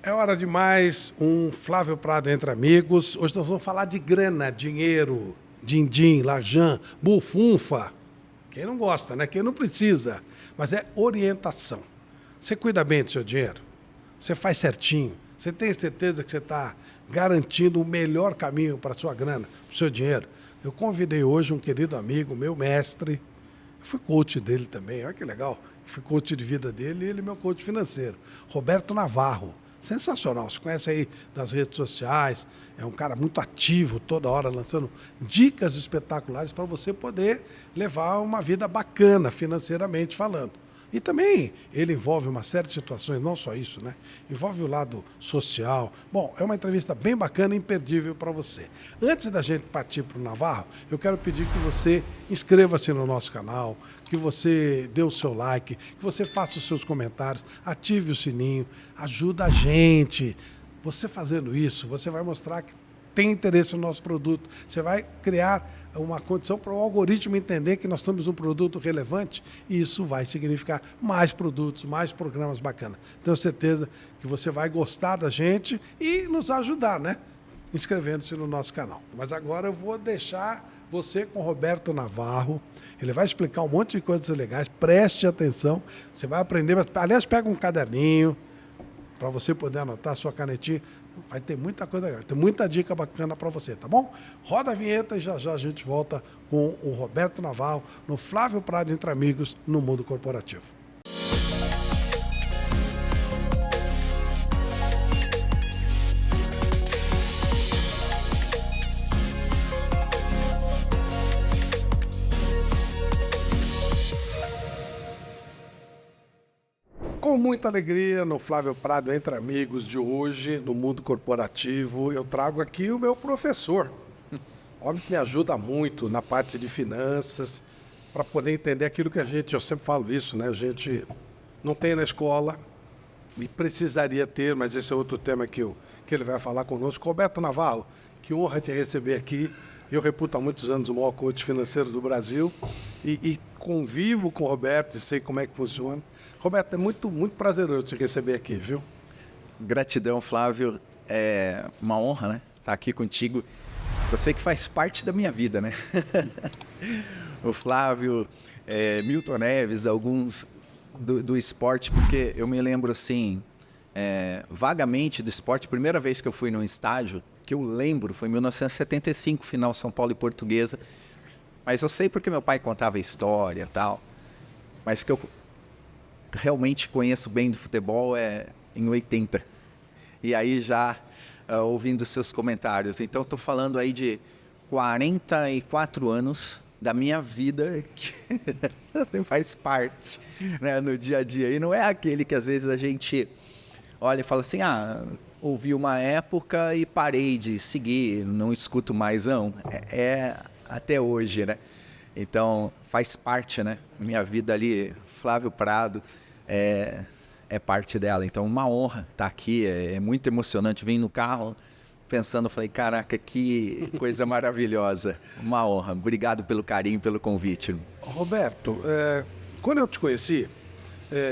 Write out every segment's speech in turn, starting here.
É hora de mais um Flávio Prado Entre Amigos. Hoje nós vamos falar de grana, dinheiro, din-din, lajã, bufunfa. Quem não gosta, né? Quem não precisa. Mas é orientação. Você cuida bem do seu dinheiro? Você faz certinho? Você tem certeza que você está garantindo o melhor caminho para a sua grana, para o seu dinheiro? Eu convidei hoje um querido amigo, meu mestre. Eu fui coach dele também, olha que legal. Eu fui coach de vida dele e ele é meu coach financeiro. Roberto Navarro. Sensacional, você conhece aí das redes sociais, é um cara muito ativo, toda hora lançando dicas espetaculares para você poder levar uma vida bacana financeiramente falando. E também ele envolve uma série de situações, não só isso, né? Envolve o lado social. Bom, é uma entrevista bem bacana e imperdível para você. Antes da gente partir para o Navarro, eu quero pedir que você inscreva-se no nosso canal, que você dê o seu like, que você faça os seus comentários, ative o sininho, ajuda a gente. Você fazendo isso, você vai mostrar que tem interesse no nosso produto. Você vai criar uma condição para o algoritmo entender que nós temos um produto relevante e isso vai significar mais produtos, mais programas bacanas. Tenho certeza que você vai gostar da gente e nos ajudar, né? Inscrevendo-se no nosso canal. Mas agora eu vou deixar você com o Roberto Navarro. Ele vai explicar um monte de coisas legais. Preste atenção. Você vai aprender. Aliás, pega um caderninho para você poder anotar a sua canetinha. Vai ter muita coisa legal, tem muita dica bacana para você, tá bom? Roda a vinheta e já já a gente volta com o Roberto Navarro no Flávio Prado Entre Amigos no Mundo Corporativo. Com muita alegria, no Flávio Prado Entre Amigos de hoje, no Mundo Corporativo, eu trago aqui o meu professor. Homem que me ajuda muito na parte de finanças, para poder entender aquilo que eu sempre falo isso, né? A gente não tem na escola e precisaria ter, mas esse é outro tema que ele vai falar conosco. Roberto Navarro, que honra te receber aqui. Eu reputo há muitos anos o maior coach financeiro do Brasil e convivo com o Roberto e sei como é que funciona. Roberto, é muito prazeroso te receber aqui, viu? Gratidão, Flávio. É uma honra, né? Estar aqui contigo. Você que faz parte da minha vida, né? O Flávio, Milton Neves, alguns do esporte, porque eu me lembro assim, vagamente do esporte. Primeira vez que eu fui num estádio, que eu lembro, foi em 1975, final São Paulo e Portuguesa. Mas eu sei porque meu pai contava história e tal. Mas que eu realmente conheço bem do futebol em 80. E aí já ouvindo seus comentários. Então estou falando aí de 44 anos da minha vida que faz parte, né, no dia a dia. E não é aquele que às vezes a gente olha e fala assim, ouvi uma época e parei de seguir, não escuto mais, não. É até hoje, né? Então faz parte, né? Minha vida ali, Flávio Prado, é parte dela. Então, uma honra estar aqui. É muito emocionante. Vim no carro pensando, falei, caraca, que coisa maravilhosa. Uma honra. Obrigado pelo carinho, pelo convite. Roberto, quando eu te conheci,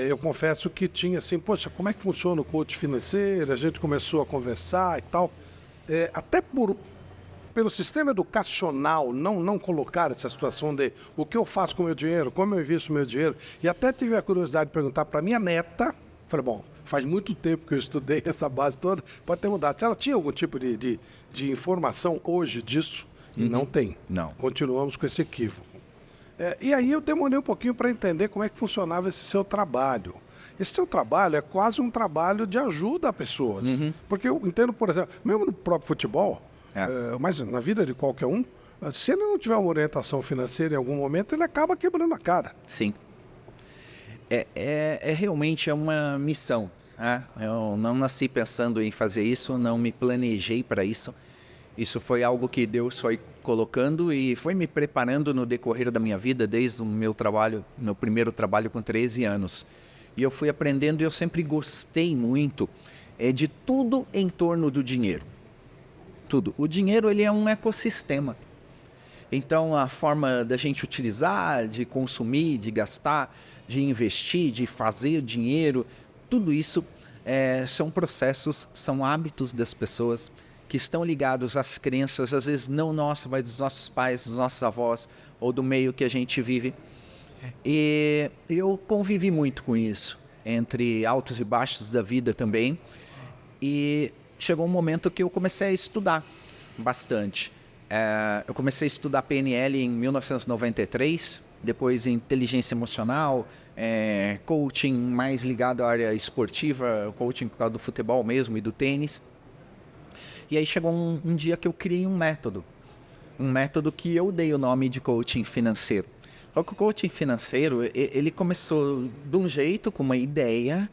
eu confesso que tinha assim, poxa, como é que funciona o coach financeiro? A gente começou a conversar e tal. Até pelo sistema educacional, não colocar essa situação de o que eu faço com o meu dinheiro, como eu invisto o meu dinheiro. E até tive a curiosidade de perguntar para minha neta, falei, bom, faz muito tempo que eu estudei essa base toda, pode ter mudado. Se ela tinha algum tipo de informação hoje disso, e não tem. Não. Continuamos com esse equívoco. E aí eu demorei um pouquinho para entender como é que funcionava esse seu trabalho. Esse seu trabalho é quase um trabalho de ajuda a pessoas. Porque eu entendo, por exemplo, mesmo no próprio futebol, mas na vida de qualquer um, se ele não tiver uma orientação financeira em algum momento, ele acaba quebrando a cara. Sim. Realmente uma missão. Né? Eu não nasci pensando em fazer isso, não me planejei para isso. Isso foi algo que Deus foi colocando e foi me preparando no decorrer da minha vida, desde o meu primeiro trabalho com 13 anos. E eu fui aprendendo e eu sempre gostei muito de tudo em torno do dinheiro. Tudo. O dinheiro, ele é um ecossistema. Então, a forma da gente utilizar, de consumir, de gastar, de investir, de fazer dinheiro, tudo isso são processos, são hábitos das pessoas que estão ligados às crenças, às vezes não nossas, mas dos nossos pais, dos nossos avós, ou do meio que a gente vive. E eu convivi muito com isso, entre altos e baixos da vida também. E chegou um momento que eu comecei a estudar bastante. Eu comecei a estudar PNL em 1993, depois inteligência emocional, coaching mais ligado à área esportiva, coaching por causa do futebol mesmo e do tênis. E aí chegou um dia que eu criei um método que eu dei o nome de coaching financeiro. O coaching financeiro, ele começou de um jeito, com uma ideia,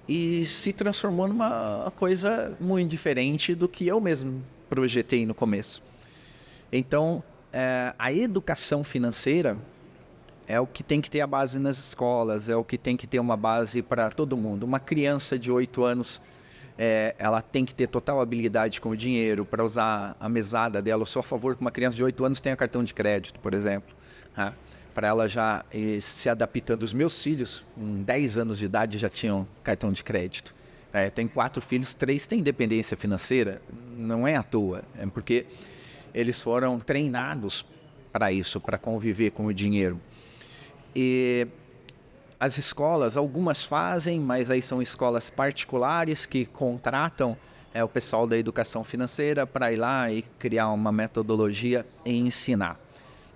e se transformou numa coisa muito diferente do que eu mesmo projetei no começo. Então, a educação financeira é o que tem que ter a base nas escolas, é o que tem que ter uma base para todo mundo. Uma criança de 8 anos, ela tem que ter total habilidade com o dinheiro para usar a mesada dela. Eu sou a favor que uma criança de 8 anos tenha cartão de crédito, por exemplo, tá? Para ela já se adaptando. Os meus filhos, com 10 anos de idade, já tinham cartão de crédito. Tem 4 filhos, 3 têm independência financeira. Não é à toa, é porque eles foram treinados para isso, para conviver com o dinheiro. E as escolas, algumas fazem, mas aí são escolas particulares que contratam o pessoal da educação financeira para ir lá e criar uma metodologia e ensinar.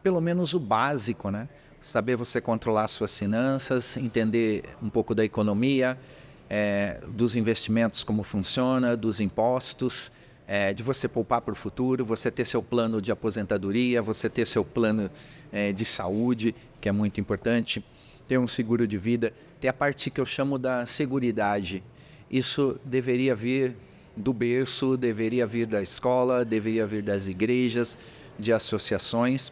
Pelo menos o básico, né? Saber você controlar suas finanças, entender um pouco da economia, dos investimentos, como funciona, dos impostos, de você poupar para o futuro, você ter seu plano de aposentadoria, você ter seu plano de saúde, que é muito importante, ter um seguro de vida, ter a parte que eu chamo da seguridade. Isso deveria vir do berço, deveria vir da escola, deveria vir das igrejas, de associações,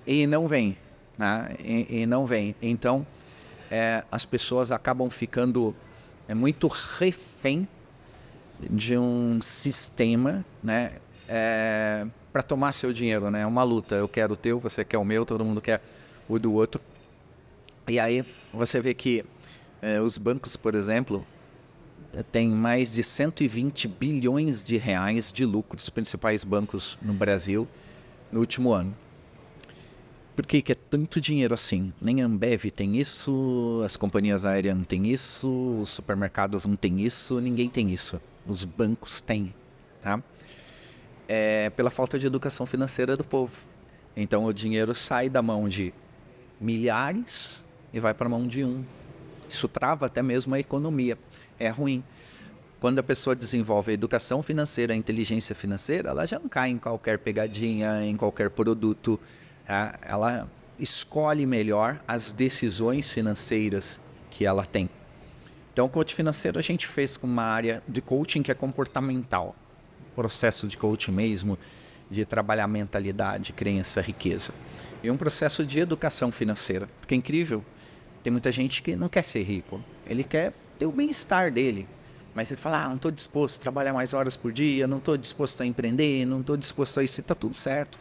e não vem, né? E não vem. Então, as pessoas acabam ficando muito refém de um sistema, né? Para tomar seu dinheiro, né? É uma luta. Eu quero o teu, você quer o meu, todo mundo quer o do outro. E aí você vê que os bancos, por exemplo, têm mais de 120 bilhões de reais de lucro, os principais bancos no Brasil, no último ano. Por que é tanto dinheiro assim? Nem a Ambev tem isso, as companhias aéreas não têm isso, os supermercados não têm isso, ninguém tem isso. Os bancos têm, tá? Pela falta de educação financeira do povo. Então o dinheiro sai da mão de milhares e vai para a mão de um. Isso trava até mesmo a economia. É ruim. Quando a pessoa desenvolve a educação financeira, a inteligência financeira, ela já não cai em qualquer pegadinha, em qualquer produto. Ela escolhe melhor as decisões financeiras que ela tem. Então, o coaching financeiro a gente fez com uma área de coaching que é comportamental. Processo de coaching mesmo, de trabalhar mentalidade, crença, riqueza. E um processo de educação financeira. Porque é incrível, tem muita gente que não quer ser rico. Ele quer ter o bem-estar dele. Mas ele fala, não estou disposto a trabalhar mais horas por dia, não estou disposto a empreender, não estou disposto a isso, está tudo certo.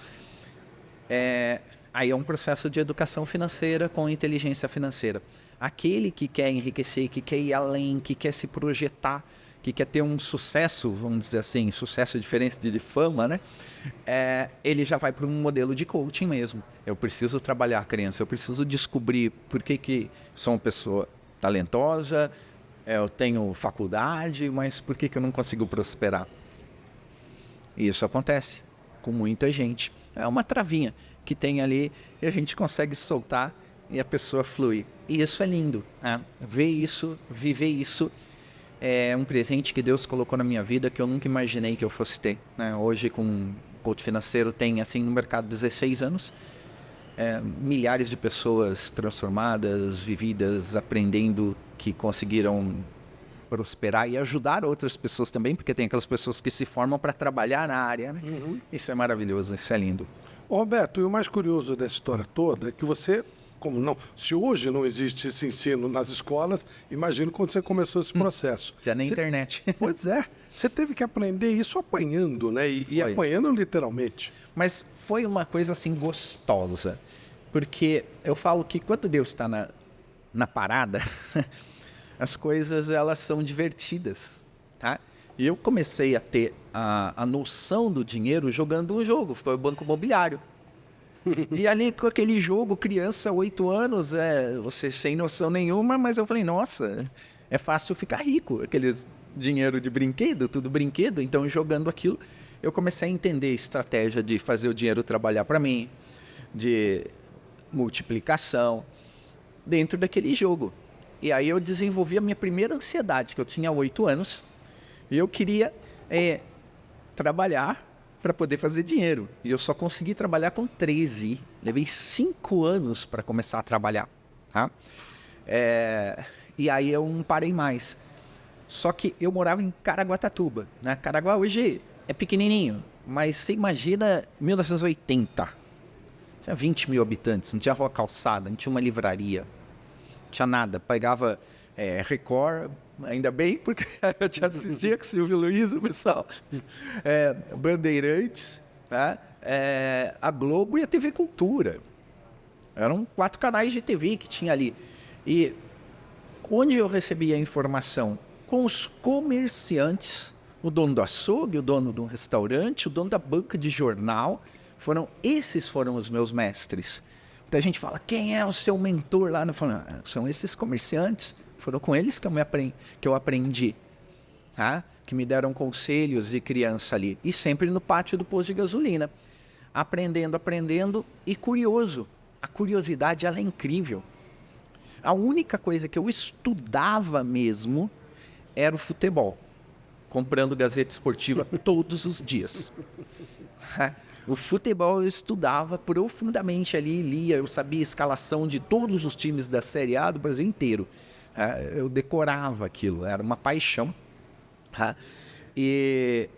Aí é um processo de educação financeira com inteligência financeira. Aquele que quer enriquecer, que quer ir além, que quer se projetar, que quer ter um sucesso, vamos dizer assim, sucesso diferente de fama, né? Ele já vai para um modelo de coaching mesmo. Eu preciso trabalhar a crença, eu preciso descobrir por que sou uma pessoa talentosa, eu tenho faculdade, mas por que eu não consigo prosperar? E isso acontece com muita gente. É uma travinha que tem ali e a gente consegue soltar e a pessoa flui. E isso é lindo, né? Ver isso, viver isso é um presente que Deus colocou na minha vida que eu nunca imaginei que eu fosse ter, né? Hoje, com coach financeiro, tem assim no mercado 16 anos, milhares de pessoas transformadas, vividas, aprendendo, que conseguiram prosperar e ajudar outras pessoas também, porque tem aquelas pessoas que se formam para trabalhar na área, né? Isso é maravilhoso, isso é lindo. Ô, Roberto, e o mais curioso dessa história toda é que você, como não, se hoje não existe esse ensino nas escolas, imagino quando você começou esse processo. Já na internet. Pois é, você teve que aprender isso apanhando, né? E apanhando literalmente. Mas foi uma coisa assim gostosa, porque eu falo que quando Deus está na parada, as coisas elas são divertidas, tá? E eu comecei a ter a noção do dinheiro jogando um jogo, foi o Banco Imobiliário. E ali com aquele jogo, criança, 8 anos, você sem noção nenhuma, mas eu falei, nossa, é fácil ficar rico. Aqueles dinheiro de brinquedo, tudo brinquedo. Então, jogando aquilo, eu comecei a entender a estratégia de fazer o dinheiro trabalhar para mim, de multiplicação, dentro daquele jogo. E aí eu desenvolvi a minha primeira ansiedade, que eu tinha 8 anos, e eu queria trabalhar para poder fazer dinheiro. E eu só consegui trabalhar com 13. Levei 5 anos para começar a trabalhar. Tá? E aí eu não parei mais. Só que eu morava em Caraguatatuba. Né? Caraguá hoje é pequenininho, mas você imagina 1980. Tinha 20 mil habitantes, não tinha rua calçada, não tinha uma livraria, não tinha nada. Pegava Record, ainda bem, porque eu já assistia com o Silvio Luiz, o pessoal. Bandeirantes, tá? A Globo e a TV Cultura. Eram 4 canais de TV que tinha ali. E onde eu recebia a informação? Com os comerciantes, o dono do açougue, o dono de um restaurante, o dono da banca de jornal. Esses foram os meus mestres. Então a gente fala, quem é o seu mentor lá? Eu falo, são esses comerciantes. Foram com eles que eu aprendi. Tá? Que me deram conselhos de criança ali. E sempre no pátio do posto de gasolina. Aprendendo e curioso. A curiosidade, ela é incrível. A única coisa que eu estudava mesmo era o futebol. Comprando Gazeta Esportiva todos os dias. O futebol eu estudava profundamente ali, lia, eu sabia a escalação de todos os times da Série A do Brasil inteiro. Eu decorava aquilo, era uma paixão. E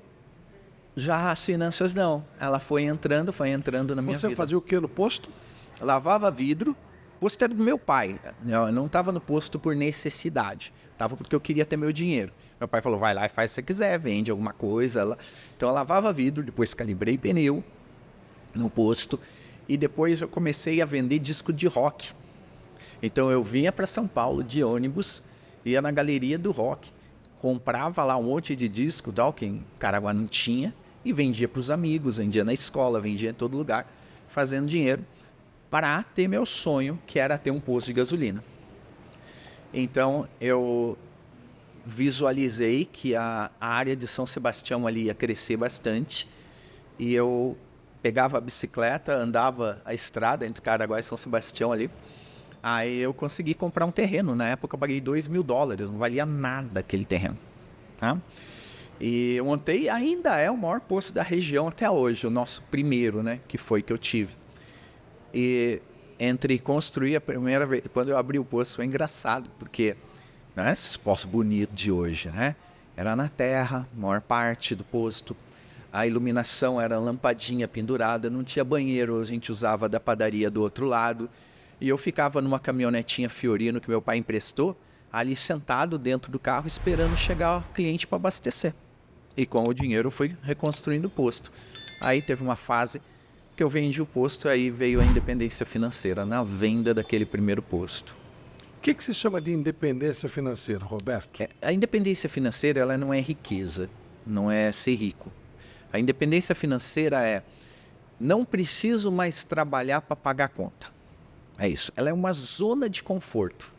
já as finanças não, ela foi entrando na minha vida. Você fazia o que no posto? Lavava vidro. O posto era do meu pai. Eu não estava no posto por necessidade, estava porque eu queria ter meu dinheiro. Meu pai falou, vai lá e faz se você quiser, vende alguma coisa. Então eu lavava vidro, depois calibrei pneu no posto e depois eu comecei a vender disco de rock. Então eu vinha para São Paulo de ônibus, ia na galeria do rock, comprava lá um monte de disco, tal, que em Caraguá não tinha, e vendia para os amigos, vendia na escola, vendia em todo lugar, fazendo dinheiro para ter meu sonho, que era ter um posto de gasolina. Então eu visualizei que a área de São Sebastião ali ia crescer bastante e eu pegava a bicicleta, andava a estrada entre Caraguá e São Sebastião ali. Aí eu consegui comprar um terreno. Na época eu paguei $2.000, não valia nada aquele terreno. Tá? E eu montei, ainda é o maior posto da região até hoje, o nosso primeiro, né, que foi que eu tive. E entre construir a primeira vez, quando eu abri o posto foi engraçado, porque não é esse posto bonito de hoje, né? Era na terra, maior parte do posto. A iluminação era lampadinha pendurada, não tinha banheiro, a gente usava da padaria do outro lado. E eu ficava numa caminhonetinha Fiorino que meu pai emprestou, ali sentado dentro do carro, esperando chegar o cliente para abastecer. E com o dinheiro eu fui reconstruindo o posto. Aí teve uma fase que eu vendi o posto, aí veio a independência financeira, na venda daquele primeiro posto. O que se chama de independência financeira, Roberto? A independência financeira, ela não é riqueza, não é ser rico. A independência financeira é, não preciso mais trabalhar para pagar a conta. É isso. Ela é uma zona de conforto.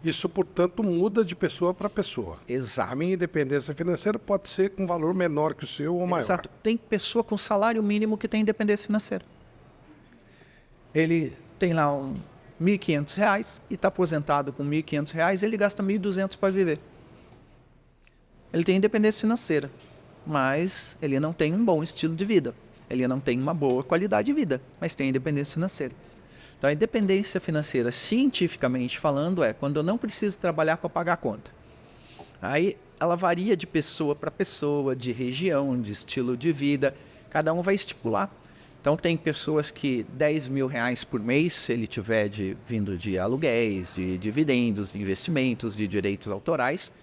Isso, portanto, muda de pessoa para pessoa. Exato. A minha independência financeira pode ser com um valor menor que o seu ou maior. Exato. Tem pessoa com salário mínimo que tem independência financeira. Ele tem lá R$1.500 e está aposentado com R$1.500, ele gasta R$1.200 para viver. Ele tem independência financeira, mas ele não tem um bom estilo de vida. Ele não tem uma boa qualidade de vida, mas tem independência financeira. Então, a independência financeira, cientificamente falando, é quando eu não preciso trabalhar para pagar a conta. Aí, ela varia de pessoa para pessoa, de região, de estilo de vida. Cada um vai estipular. Então, tem pessoas que R$10.000 por mês, se ele tiver vindo de aluguéis, de dividendos, de investimentos, de direitos autorais,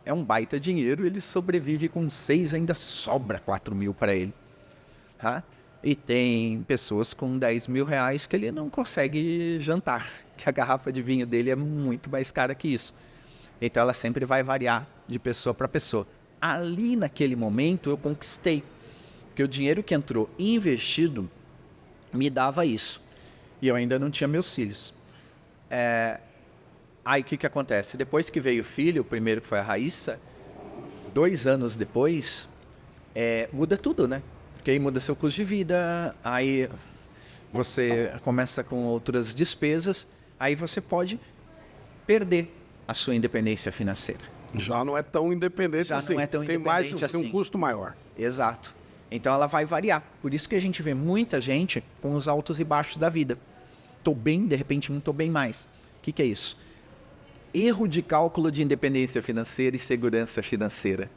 é um baita dinheiro, ele sobrevive com 6, ainda sobra 4.000 para ele. Tá? E tem pessoas com R$10.000 que ele não consegue jantar, que a garrafa de vinho dele é muito mais cara que isso. Então ela sempre vai variar de pessoa para pessoa. Ali naquele momento eu conquistei, porque o dinheiro que entrou investido me dava isso. E eu ainda não tinha meus filhos. Aí o que acontece? Depois que veio o filho, o primeiro que foi a Raíssa, 2 anos depois, muda tudo, né? Porque aí muda seu custo de vida, aí você começa com outras despesas, aí você pode perder a sua independência financeira. Já não é tão independente assim. Não é tão tem independente tem um assim. custo maior. Exato. Então ela vai variar. Por isso que a gente vê muita gente com os altos e baixos da vida. Tô bem, de repente não tô bem mais. O que é isso? Erro de cálculo de independência financeira e segurança financeira.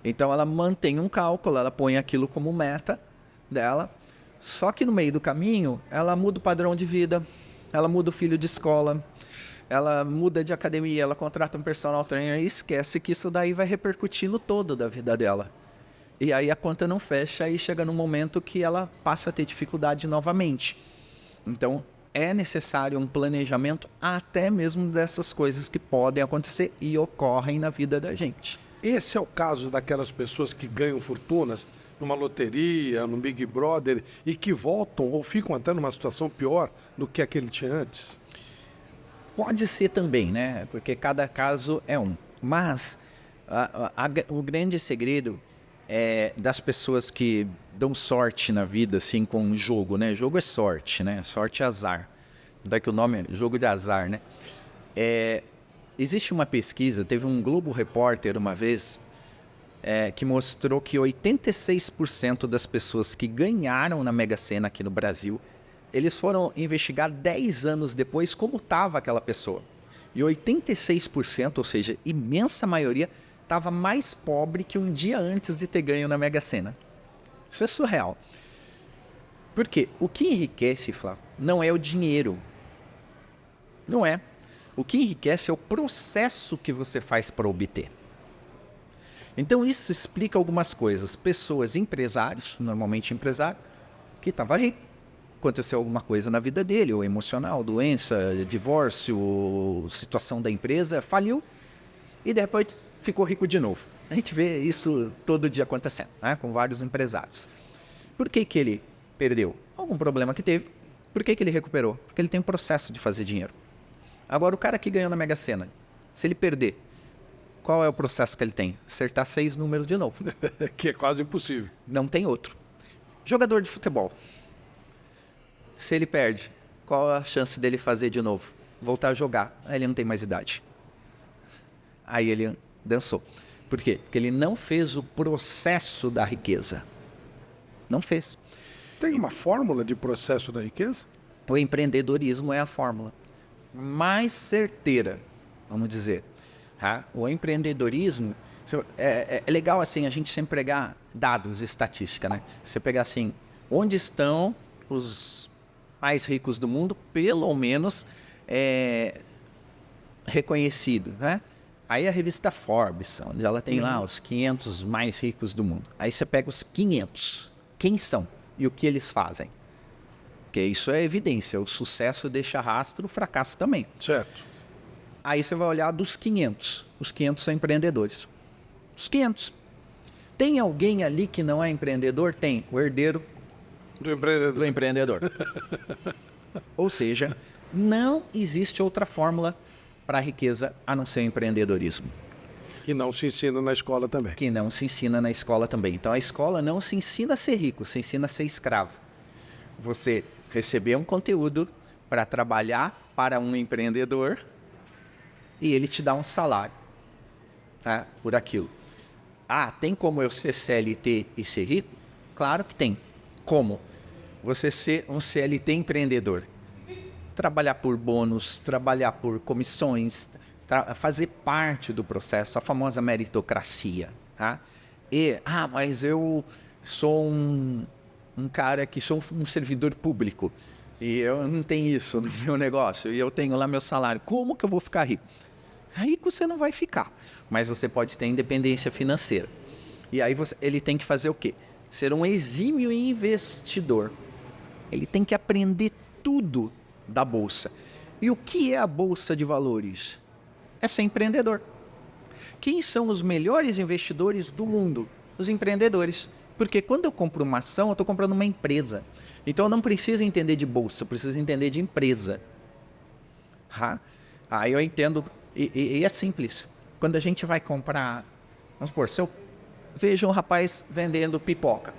Então ela mantém um cálculo, ela põe aquilo como meta dela, só que no meio do caminho ela muda o padrão de vida, ela muda o filho de escola, ela muda de academia, ela contrata um personal trainer e esquece que isso daí vai repercutir no todo da vida dela. E aí a conta não fecha e chega num momento que ela passa a ter dificuldade novamente. Então é necessário um planejamento até mesmo dessas coisas que podem acontecer e ocorrem na vida da gente. Esse é o caso daquelas pessoas que ganham fortunas numa loteria, no Big Brother, e que voltam ou ficam até numa situação pior do que a que ele tinha antes? Pode ser também, né? Porque cada caso é um. Mas o grande segredo é das pessoas que dão sorte na vida, assim, com um jogo, né? Jogo é sorte, né? Sorte é azar. Daí que o nome é jogo de azar, né? Existe uma pesquisa, teve um Globo Repórter uma vez, que mostrou que 86% das pessoas que ganharam na Mega Sena aqui no Brasil, eles foram investigar 10 anos depois como estava aquela pessoa. E 86%, ou seja, imensa maioria, estava mais pobre que um dia antes de ter ganho na Mega Sena. Isso é surreal. Por quê? O que enriquece, Flávio, não é o dinheiro. Não é. O que enriquece é o processo que você faz para obter. Então isso explica algumas coisas. Pessoas, empresários, normalmente empresário, que estava rico, aconteceu alguma coisa na vida dele, ou emocional, doença, divórcio, situação da empresa, faliu e depois ficou rico de novo. A gente vê isso todo dia acontecendo, né, com vários empresários. Por que ele perdeu? Algum problema que teve. Por que ele recuperou? Porque ele tem um processo de fazer dinheiro. Agora, o cara que ganhou na Mega Sena, se ele perder, qual é o processo que ele tem? Acertar 6 números de novo. Que é quase impossível. Não tem outro. Jogador de futebol. Se ele perde, qual a chance dele fazer de novo? Voltar a jogar. Aí ele não tem mais idade. Aí ele dançou. Por quê? Porque ele não fez o processo da riqueza. Não fez. Tem uma fórmula de processo da riqueza? O empreendedorismo é a fórmula mais certeira, vamos dizer. Tá? O empreendedorismo é legal assim a gente sempre pegar dados, estatística, né? Você pegar assim, onde estão os mais ricos do mundo, pelo menos reconhecidos, né? Aí a revista Forbes, onde ela tem lá os 500 mais ricos do mundo. Aí você pega os 500. Quem são e o que eles fazem? Porque isso é evidência. O sucesso deixa rastro, o fracasso também. Certo. Aí você vai olhar dos 500. Os 500 são empreendedores. Os 500. Tem alguém ali que não é empreendedor? Tem. O herdeiro do empreendedor. Ou seja, não existe outra fórmula para a riqueza a não ser o empreendedorismo. Que não se ensina na escola também. Que não se ensina na escola também. Então a escola não se ensina a ser rico, se ensina a ser escravo. Você receber um conteúdo para trabalhar para um empreendedor e ele te dá um salário, tá, por aquilo. Ah, tem como eu ser CLT e ser rico? Claro que tem. Como? Você ser um CLT empreendedor. Trabalhar por bônus, trabalhar por comissões, fazer parte do processo, a famosa meritocracia. Tá? Mas eu sou um cara que sou um servidor público e eu não tenho isso no meu negócio e eu tenho lá meu salário. Como que eu vou ficar rico? Rico você não vai ficar, mas você pode ter independência financeira. E aí ele tem que fazer o quê? Ser um exímio investidor. Ele tem que aprender tudo da bolsa. E o que é a bolsa de valores? é ser empreendedor. Quem são os melhores investidores do mundo? Os empreendedores. Porque quando eu compro uma ação, eu estou comprando uma empresa. Então eu não preciso entender de bolsa, eu preciso entender de empresa. Aí eu entendo, e é simples. Quando a gente vai comprar, vamos supor, se eu vejo um rapaz vendendo pipoca,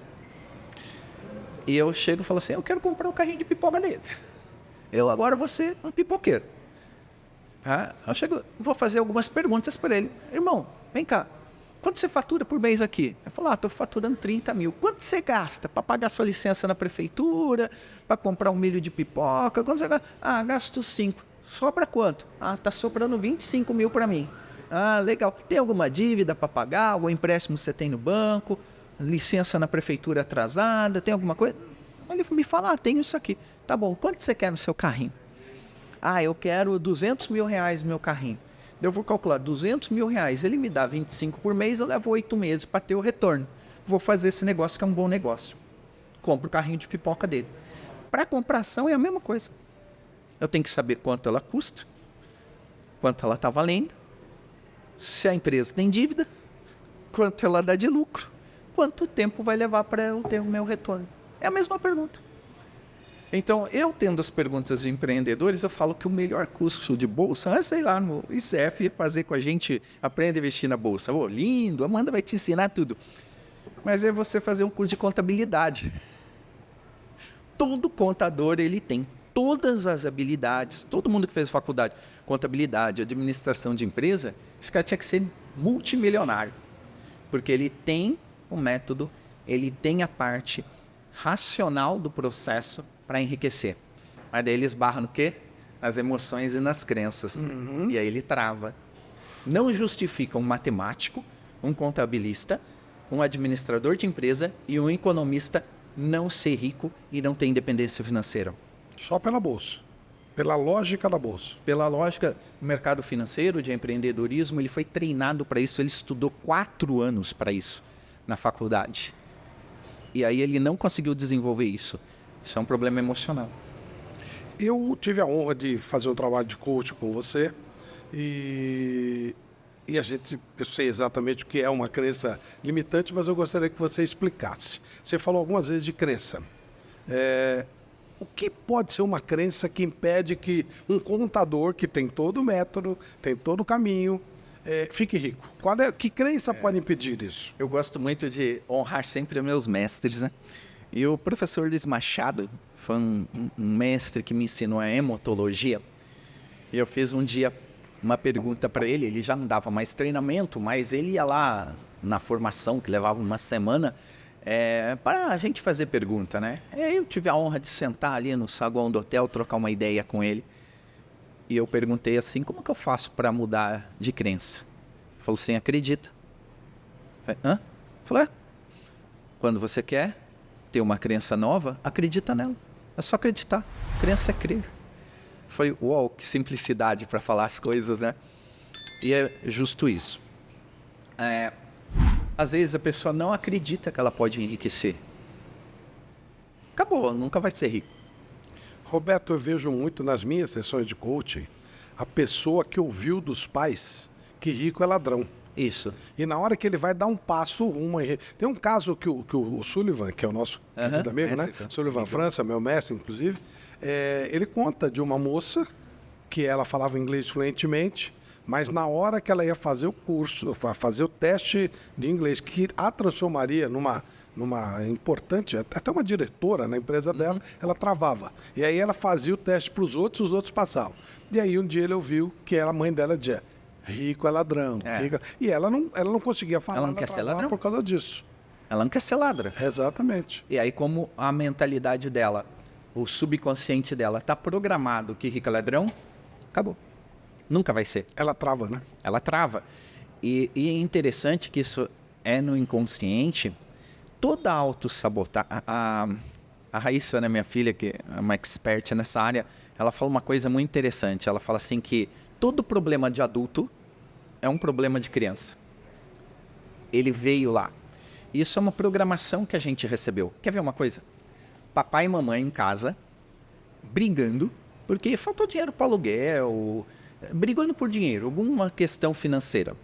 e eu chego e falo assim, eu quero comprar o carrinho de pipoca dele. Eu agora vou ser um pipoqueiro. Eu chego, vou fazer algumas perguntas para ele. Irmão, vem cá, quanto você fatura por mês aqui? Eu falo, estou faturando 30 mil. Quanto você gasta para pagar sua licença na prefeitura, para comprar um milho de pipoca? Quanto você gasta? Gasto 5. Sobra quanto? Tá sobrando 25 mil para mim. Legal. Tem alguma dívida para pagar? Algum empréstimo você tem no banco? Licença na prefeitura atrasada? Tem alguma coisa? Ele me fala, tenho isso aqui. Tá bom, quanto você quer no seu carrinho? Eu quero 200 mil reais no meu carrinho. Eu vou calcular 200 mil reais. Ele me dá 25 por mês, eu levo 8 meses para ter o retorno. Vou fazer esse negócio que é um bom negócio. Compro o carrinho de pipoca dele. Para comprar ação é a mesma coisa. Eu tenho que saber quanto ela custa, quanto ela está valendo, se a empresa tem dívida, quanto ela dá de lucro, quanto tempo vai levar para eu ter o meu retorno. É a mesma pergunta. Então, eu tendo as perguntas de empreendedores, eu falo que o melhor curso de bolsa é, sei lá, no ICF fazer com a gente, aprender a investir na bolsa. Lindo, a Amanda vai te ensinar tudo. Mas é você fazer um curso de contabilidade. Todo contador, ele tem todas as habilidades, todo mundo que fez faculdade, contabilidade, administração de empresa, esse cara tinha que ser multimilionário. Porque ele tem o método, ele tem a parte racional do processo para enriquecer. Mas daí ele esbarra no quê? Nas emoções e nas crenças. E aí ele trava. Não justifica um matemático, um contabilista, um administrador de empresa e um economista não ser rico e não ter independência financeira. Só pela bolsa. Pela lógica da bolsa. Pela lógica do mercado financeiro, de empreendedorismo, ele foi treinado para isso, ele estudou 4 anos para isso na faculdade. E aí ele não conseguiu desenvolver isso. Isso é um problema emocional. Eu tive a honra de fazer um trabalho de coach com você e eu sei exatamente o que é uma crença limitante, mas eu gostaria que você explicasse. Você falou algumas vezes de crença. O que pode ser uma crença que impede que um contador que tem todo o método, tem todo o caminho, fique rico? Que crença pode impedir isso? Eu gosto muito de honrar sempre os meus mestres, né? E o professor Luiz Machado foi um mestre que me ensinou a hemotologia. E eu fiz um dia uma pergunta para ele, ele já não dava mais treinamento, mas ele ia lá na formação, que levava uma semana, para a gente fazer pergunta, né? Eu tive a honra de sentar ali no saguão do hotel, trocar uma ideia com ele. E eu perguntei assim, como que eu faço para mudar de crença? Ele falou assim, acredita. Eu falei, hã? Eu falei, quando você quer ter uma crença nova, acredita nela. É só acreditar. Crença é crer. Eu falei, uau, que simplicidade para falar as coisas, né? E é justo isso. Às vezes a pessoa não acredita que ela pode enriquecer. Acabou, nunca vai ser rico. Roberto, eu vejo muito nas minhas sessões de coaching a pessoa que ouviu dos pais que rico é ladrão. Isso. E na hora que ele vai dar um passo rumo... Tem um caso que o Sullivan, que é o nosso querido amigo, né? Sullivan França, meu mestre, inclusive, ele conta de uma moça que ela falava inglês fluentemente, mas na hora que ela ia fazer o curso, fazer o teste de inglês, que a transformaria numa importante, até uma diretora na empresa dela, ela travava. E aí ela fazia o teste para os outros passavam. E aí um dia ele ouviu que a mãe dela dizia, rico é ladrão. Rico... E ela não conseguia falar, ela não quer ser ladrão por causa disso. Ela não quer ser ladra. Exatamente. E aí como a mentalidade dela, o subconsciente dela está programado que rico é ladrão, acabou. Nunca vai ser. Ela trava, né? Ela trava. E é interessante que isso é no inconsciente. Toda a autossabotagem... A Raíssa, né, minha filha, que é uma expert nessa área, ela fala uma coisa muito interessante. Ela fala assim que todo problema de adulto é um problema de criança. Ele veio lá. Isso é uma programação que a gente recebeu. Quer ver uma coisa? Papai e mamãe em casa, brigando, porque faltou dinheiro para aluguel, brigando por dinheiro, alguma questão financeira.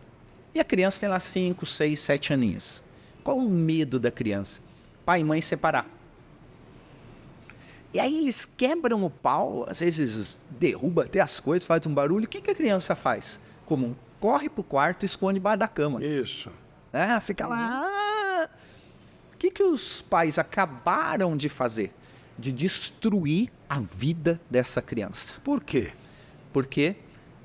E a criança tem lá 5, 6, 7 aninhos. Qual o medo da criança? Pai e mãe separar. E aí eles quebram o pau, às vezes derruba até as coisas, faz um barulho. O que a criança faz? Comum. Corre pro quarto e esconde debaixo da cama. Isso. Fica lá. O que os pais acabaram de fazer? De destruir a vida dessa criança. Por quê? Porque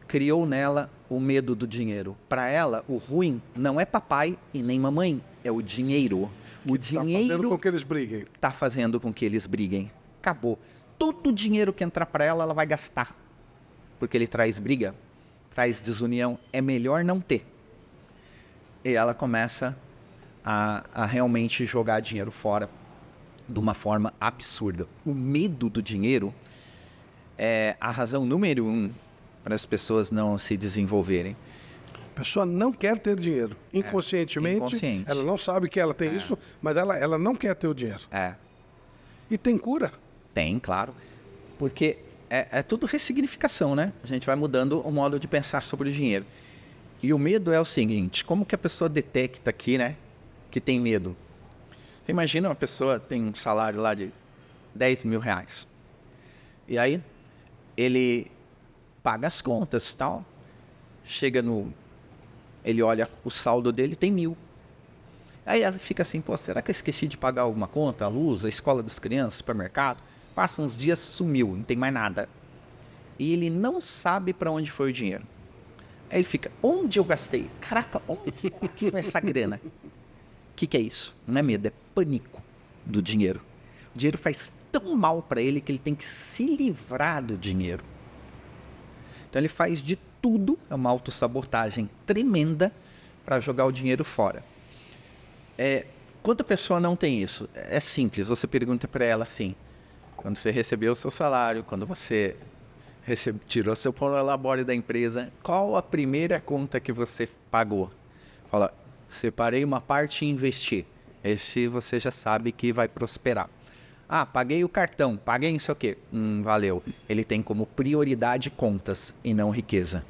criou nela o medo do dinheiro. Para ela, o ruim não é papai e nem mamãe, é o dinheiro. O dinheiro Tá fazendo com que eles briguem. está fazendo com que eles briguem. Acabou. Todo o dinheiro que entrar para ela, ela vai gastar. Porque ele traz briga, traz desunião. É melhor não ter. E ela começa a realmente jogar dinheiro fora de uma forma absurda. O medo do dinheiro é a razão número 1 para as pessoas não se desenvolverem. A pessoa não quer ter dinheiro. Inconscientemente, inconsciente. ela não sabe que ela tem isso, mas ela não quer ter o dinheiro. E tem cura. Tem, claro. Porque é tudo ressignificação, né? A gente vai mudando o modo de pensar sobre o dinheiro. E o medo é o seguinte, como que a pessoa detecta aqui, né, que tem medo? Você imagina uma pessoa tem um salário lá de 10 mil reais. E aí, ele paga as contas e tal. Ele olha o saldo dele, tem 1.000. Aí ela fica assim, pô, será que eu esqueci de pagar alguma conta? A luz, a escola das crianças, o supermercado? Passa uns dias, sumiu, não tem mais nada. E ele não sabe para onde foi o dinheiro. Aí ele fica, onde eu gastei? Caraca, onde foi essa grana? O que é isso? Não é medo, é pânico do dinheiro. O dinheiro faz tão mal para ele que ele tem que se livrar do dinheiro. Então ele faz de tudo, é uma autossabotagem tremenda para jogar o dinheiro fora. Quando a pessoa não tem isso, é simples, você pergunta para ela assim, quando você recebeu o seu salário, quando você tirou seu prolabore da empresa, qual a primeira conta que você pagou? Fala, separei uma parte e investi. Esse você já sabe que vai prosperar. Paguei o cartão, paguei não sei o quê. Valeu. Ele tem como prioridade contas e não riqueza.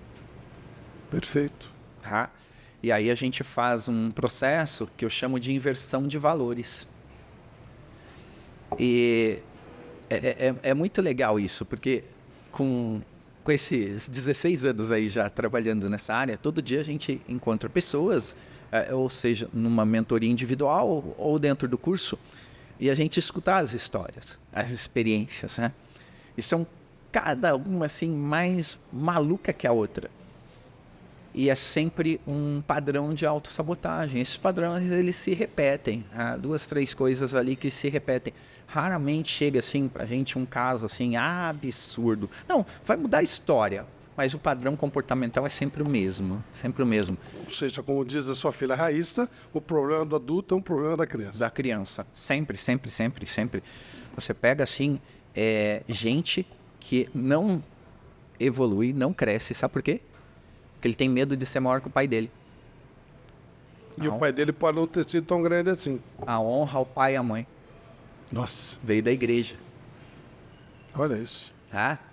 Perfeito. Tá? E aí a gente faz um processo que eu chamo de inversão de valores. E é muito legal isso, porque com esses 16 anos aí já trabalhando nessa área, todo dia a gente encontra pessoas, ou seja, numa mentoria individual ou dentro do curso, e a gente escuta as histórias, as experiências, né? E são cada uma assim mais maluca que a outra. E é sempre um padrão de autossabotagem. Esses padrões, eles se repetem. 2, 3 coisas ali que se repetem. Raramente chega assim pra gente um caso assim absurdo. Não, vai mudar a história, mas o padrão comportamental é sempre o mesmo. Sempre o mesmo. Ou seja, como diz a sua filha Raíssa, o problema do adulto é um problema da criança. Da criança. Sempre, sempre, sempre, sempre. Você pega assim, gente que não evolui, não cresce. Sabe por quê? Porque ele tem medo de ser maior que o pai dele. E o pai dele pode não ter sido tão grande assim. A honra ao pai e à mãe. Nossa. Veio da igreja. Olha isso.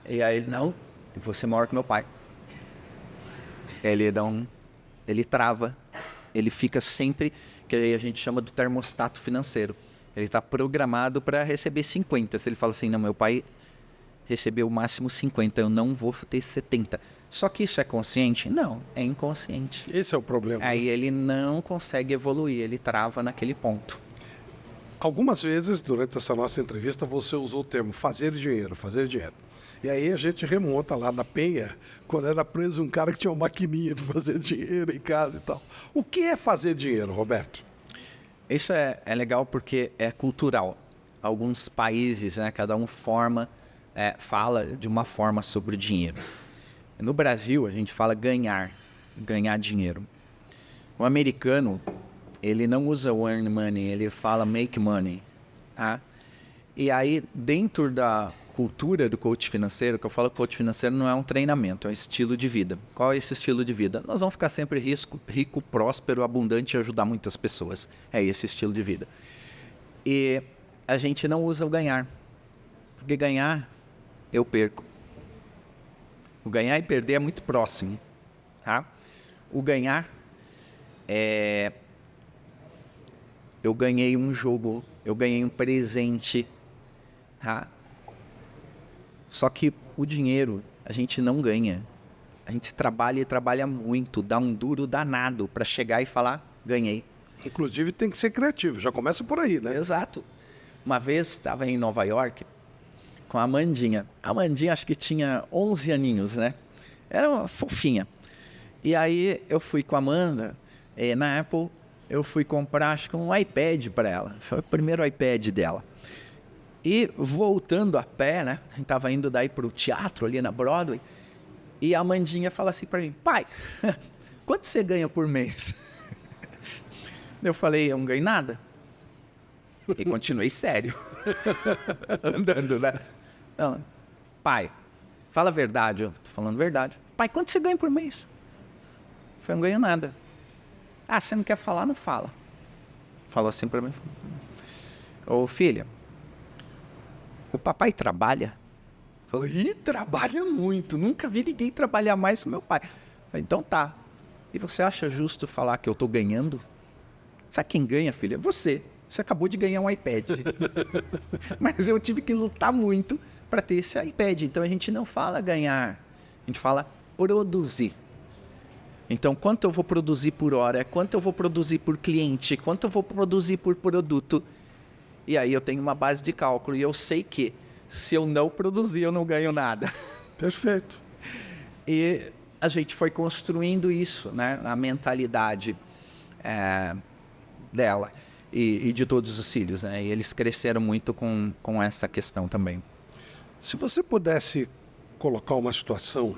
E aí ele, não, eu vou ser maior que meu pai. Ele trava, ele fica sempre, que aí a gente chama do termostato financeiro. Ele está programado para receber 50. Se ele fala assim, não, meu pai recebeu o máximo 50, eu não vou ter 70. Só que isso é consciente? Não, é inconsciente. Esse é o problema. Aí ele não consegue evoluir, ele trava naquele ponto. Algumas vezes, durante essa nossa entrevista, você usou o termo fazer dinheiro, fazer dinheiro. E aí a gente remonta lá na Penha, quando era preso um cara que tinha uma maquininha de fazer dinheiro em casa e tal. O que é fazer dinheiro, Roberto? Isso é legal porque é cultural. Alguns países, né, cada um fala de uma forma sobre o dinheiro. No Brasil, a gente fala ganhar dinheiro. O americano, ele não usa earn money, ele fala make money. Tá? E aí, dentro da cultura do coach financeiro, que eu falo que coach financeiro não é um treinamento, é um estilo de vida. Qual é esse estilo de vida? Nós vamos ficar sempre rico, próspero, abundante e ajudar muitas pessoas. É esse estilo de vida. E a gente não usa o ganhar. Porque ganhar, eu perco. O ganhar e perder é muito próximo, tá? O ganhar é... Eu ganhei um jogo, eu ganhei um presente, tá? Só que o dinheiro a gente não ganha. A gente trabalha e trabalha muito, dá um duro danado para chegar e falar, ganhei. Inclusive tem que ser criativo, já começa por aí, né? Exato. Uma vez estava em Nova York com a Amandinha. A Amandinha acho que tinha 11 aninhos, né? Era uma fofinha. E aí eu fui com a Amanda, na Apple, eu fui comprar acho que um iPad para ela. Foi o primeiro iPad dela. E voltando a pé, né? A gente estava indo daí para o teatro ali na Broadway. E a Amandinha fala assim para mim, pai, quanto você ganha por mês? Eu falei, eu não ganho nada. E continuei sério. Andando, né? Não, pai, fala a verdade. Eu tô falando a verdade. Pai, quanto você ganha por mês? Eu falei, não ganho nada. Ah, você não quer falar? Não fala. Falou assim para mim. Ô, filha, o papai trabalha? Falei, ih, trabalha muito. Nunca vi ninguém trabalhar mais que meu pai. Falei, então tá. E você acha justo falar que eu tô ganhando? Sabe quem ganha, filha? Você. Você acabou de ganhar um iPad. Mas eu tive que lutar muito para ter esse iPad. Então a gente não fala ganhar, a gente fala produzir. Então quanto eu vou produzir por hora, quanto eu vou produzir por cliente, quanto eu vou produzir por produto. E aí eu tenho uma base de cálculo e eu sei que se eu não produzir eu não ganho nada. Perfeito. E a gente foi construindo isso, né? A mentalidade dela e de todos os filhos, né? E eles cresceram muito com essa questão também. Se você pudesse colocar uma situação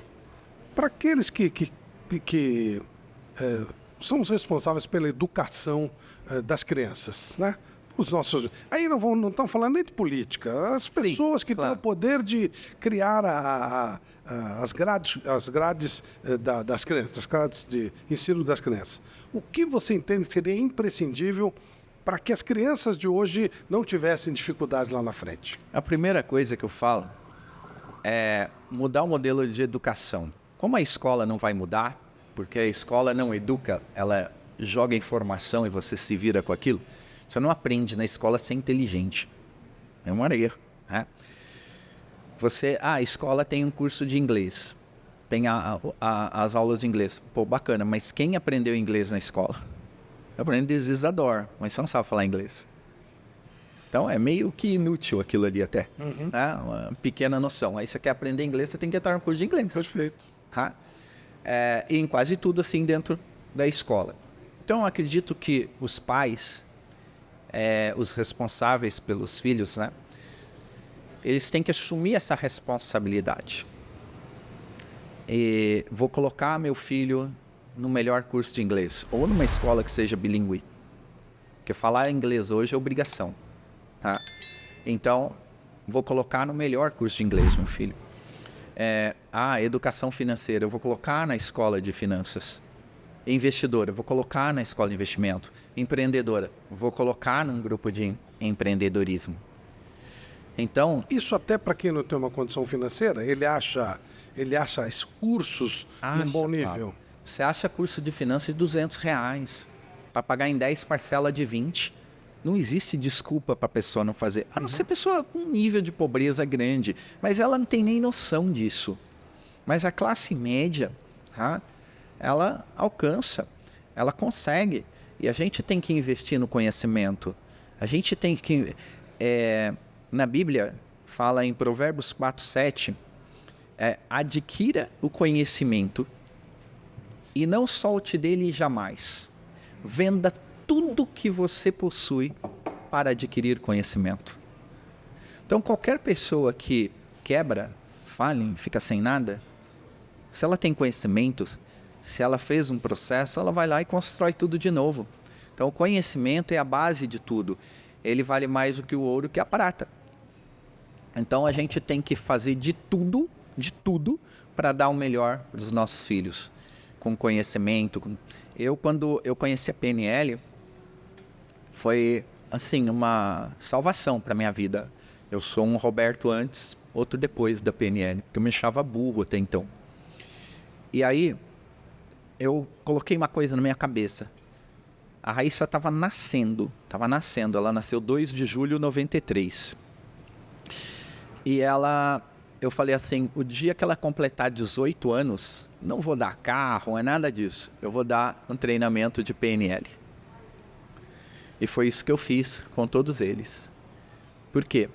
para aqueles que são os responsáveis pela educação das crianças, né? Os nossos, aí não estão falando nem de política, as pessoas Sim, que claro. têm o poder de criar as grades das crianças, as grades de ensino das crianças. O que você entende que seria imprescindível para que as crianças de hoje não tivessem dificuldades lá na frente? A primeira coisa que eu falo é mudar o modelo de educação. Como a escola não vai mudar, porque a escola não educa, ela joga informação e você se vira com aquilo, você não aprende na escola a ser inteligente. É um erro, né? A escola tem um curso de inglês, tem as aulas de inglês. Pô, bacana, mas quem aprendeu inglês na escola? Aprende Isadora, mas você não sabe falar inglês. Então é meio que inútil aquilo ali até. Né? Uma pequena noção. Aí você quer aprender inglês, você tem que entrar no curso de inglês. Perfeito. Tá? E em quase tudo assim dentro da escola. Então eu acredito que os pais, os responsáveis pelos filhos, né? Eles têm que assumir essa responsabilidade. E vou colocar meu filho no melhor curso de inglês, ou numa escola que seja bilíngue. Porque falar inglês hoje é obrigação. Tá? Então, vou colocar no melhor curso de inglês, meu filho. Educação financeira, eu vou colocar na escola de finanças. Investidora, eu vou colocar na escola de investimento. Empreendedora, vou colocar num grupo de empreendedorismo. Então, isso até para quem não tem uma condição financeira, ele acha cursos num bom nível. Você acha curso de finanças de R$200 para pagar em 10 parcelas de 20. Não existe desculpa para a pessoa não fazer. A não ser pessoa com um nível de pobreza grande, mas ela não tem nem noção disso. Mas a classe média, tá? Ela alcança, ela consegue. E a gente tem que investir no conhecimento. A gente tem que... na Bíblia, fala em Provérbios 4:7, adquira o conhecimento e não solte dele jamais. Venda tudo que você possui para adquirir conhecimento. Então, qualquer pessoa que quebra, falha, fica sem nada, se ela tem conhecimentos, se ela fez um processo, ela vai lá e constrói tudo de novo. Então, o conhecimento é a base de tudo. Ele vale mais do que o ouro, que a prata. Então, a gente tem que fazer de tudo, para dar o melhor para os nossos filhos. Com conhecimento. Quando eu conheci a PNL, foi, assim, uma salvação para a minha vida. Eu sou um Roberto antes, outro depois da PNL, porque eu me achava burro até então. E aí, eu coloquei uma coisa na minha cabeça. A Raíssa estava nascendo. Ela nasceu 2 de julho de 93. E eu falei assim, o dia que ela completar 18 anos, não vou dar carro, não é nada disso. Eu vou dar um treinamento de PNL. E foi isso que eu fiz com todos eles. Por quê?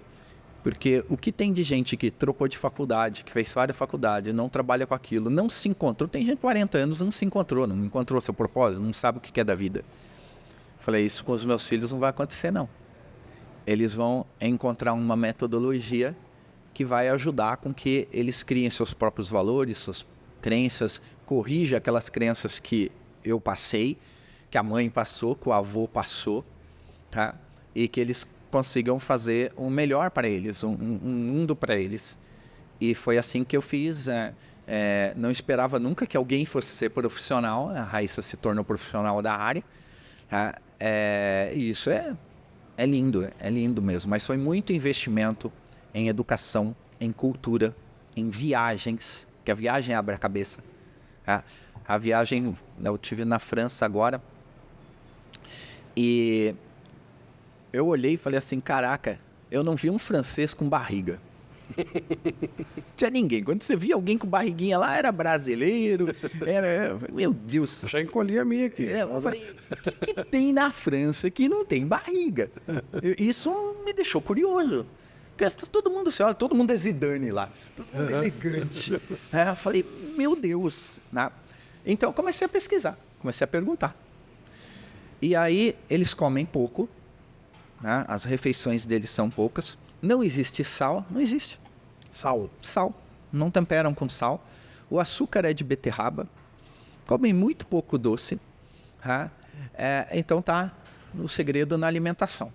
Porque o que tem de gente que trocou de faculdade, que fez várias faculdades, não trabalha com aquilo, não se encontrou. Tem gente de 40 anos, não se encontrou, não encontrou seu propósito, não sabe o que é da vida. Falei, isso com os meus filhos não vai acontecer, não. Eles vão encontrar uma metodologia que vai ajudar com que eles criem seus próprios valores, suas crenças, corrija aquelas crenças que eu passei, que a mãe passou, que o avô passou, tá? E que eles consigam fazer o melhor para eles, um mundo para eles. E foi assim que eu fiz. Não esperava nunca que alguém fosse ser profissional. A Raíssa se tornou profissional da área. E isso é lindo mesmo. Mas foi muito investimento em educação, em cultura, em viagens, que a viagem abre a cabeça. A viagem, eu estive na França agora, e eu olhei e falei assim, caraca, eu não vi um francês com barriga. Tinha ninguém. Quando você via alguém com barriguinha lá, era brasileiro, meu Deus. Eu já encolhi a minha aqui. Eu falei, o que tem na França que não tem barriga? Isso me deixou curioso. Porque todo mundo se olha, todo mundo é Zidane lá, todo mundo elegante. Eu falei, meu Deus. Né? Então eu comecei a pesquisar, comecei a perguntar. E aí eles comem pouco, né? As refeições deles são poucas. Não existe sal, não existe. Sal. Não temperam com sal. O açúcar é de beterraba. Comem muito pouco doce. Tá? Então tá o segredo na alimentação.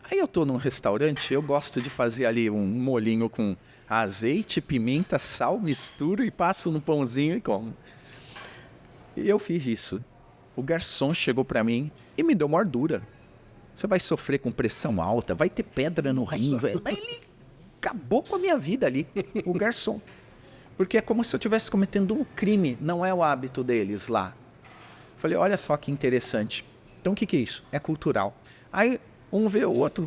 Aí eu tô num restaurante, eu gosto de fazer ali um molhinho com azeite, pimenta, sal, misturo e passo no pãozinho e como. E eu fiz isso. O garçom chegou para mim e me deu mordura. Você vai sofrer com pressão alta, vai ter pedra no rim. Ele acabou com a minha vida ali, o garçom. Porque é como se eu estivesse cometendo um crime, não é o hábito deles lá. Falei, olha só que interessante. Então o que é isso? É cultural. Aí um vê o outro.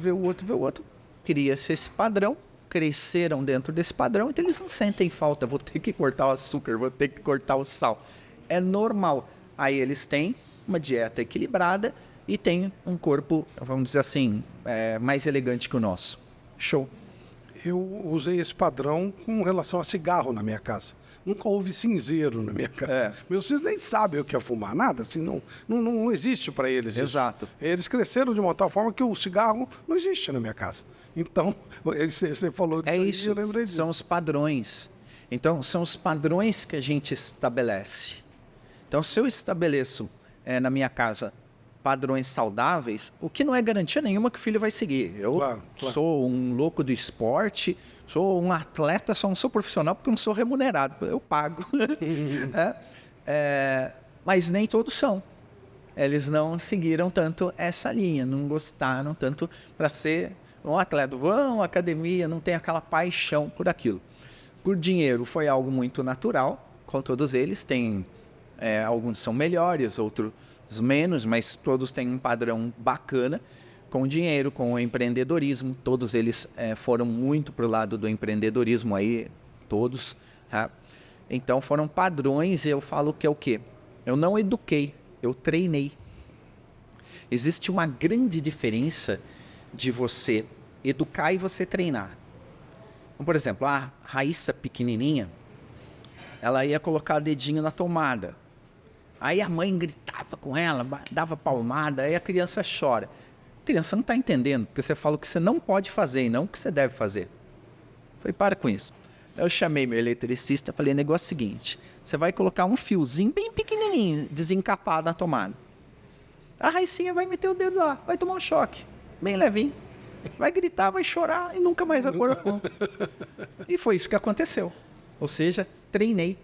Cria-se esse padrão, cresceram dentro desse padrão, então eles não sentem falta. Vou ter que cortar o açúcar, vou ter que cortar o sal. É normal. Aí eles têm uma dieta equilibrada e têm um corpo, vamos dizer assim, mais elegante que o nosso. Show. Eu usei esse padrão com relação a cigarro na minha casa. Nunca houve cinzeiro na minha casa. Meus filhos nem sabem o que é fumar, nada. Assim, não existe para eles isso. Exato. Eles cresceram de uma tal forma que o cigarro não existe na minha casa. Então, você falou disso aí, isso. Eu lembrei disso. São os padrões. Então, são os padrões que a gente estabelece. Então, se eu estabeleço na minha casa padrões saudáveis, o que não é garantia nenhuma que o filho vai seguir. Eu sou um louco do esporte, sou um atleta, só não sou profissional porque não sou remunerado, eu pago. Mas nem todos são. Eles não seguiram tanto essa linha, não gostaram tanto para ser um atleta. Vão à academia, não tem aquela paixão por aquilo. Por dinheiro foi algo muito natural, com todos eles. Tem, alguns são melhores, outros menos, mas todos têm um padrão bacana com o dinheiro, com o empreendedorismo. Todos eles foram muito para o lado do empreendedorismo aí, todos. Tá? Então foram padrões, e eu falo que é o quê? Eu não eduquei, eu treinei. Existe uma grande diferença de você educar e você treinar. Então, por exemplo, a Raíssa pequenininha, ela ia colocar o dedinho na tomada. Aí a mãe gritava com ela, dava palmada, aí a criança chora. A criança não está entendendo, porque você fala o que você não pode fazer e não o que você deve fazer. Eu falei, para com isso. Eu chamei meu eletricista e falei, negócio é o seguinte, você vai colocar um fiozinho bem pequenininho, desencapado na tomada. A Raicinha vai meter o dedo lá, vai tomar um choque, bem levinho. Vai gritar, vai chorar e nunca mais vai pôr a mão. E foi isso que aconteceu. Ou seja, treinei.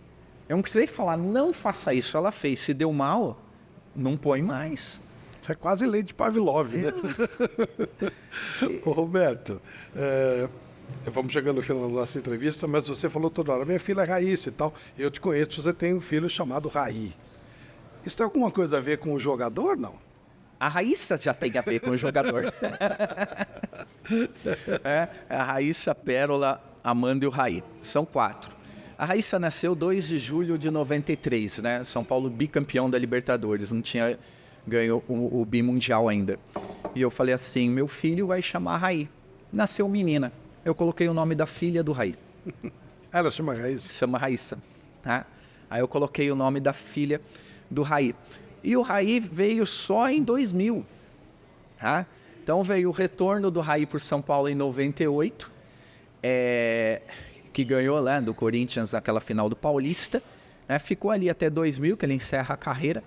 Eu não precisei falar, não faça isso. Ela fez, se deu mal, não põe mais. Isso é quase lei de Pavlov, né? Ô, Roberto, Vamos chegando no final da nossa entrevista, mas você falou toda hora, minha filha é Raíssa e tal. Eu te conheço, você tem um filho chamado Raí. Isso tem alguma coisa a ver com o jogador, não? A Raíssa já tem a ver com o jogador. A Raíssa, Pérola, Amanda e o Raí. São 4. A Raíssa nasceu 2 de julho de 93, né? São Paulo bicampeão da Libertadores, não tinha ganho o bimundial ainda. E eu falei assim, meu filho vai chamar Raí. Nasceu menina. Eu coloquei o nome da filha do Raí. Ela chama Raíssa? Chama Raíssa. Tá? Aí eu coloquei o nome da filha do Raí. E o Raí veio só em 2000. Tá? Então veio o retorno do Raí por São Paulo em 98. Que ganhou lá do Corinthians naquela final do Paulista, né? Ficou ali até 2000, que ele encerra a carreira.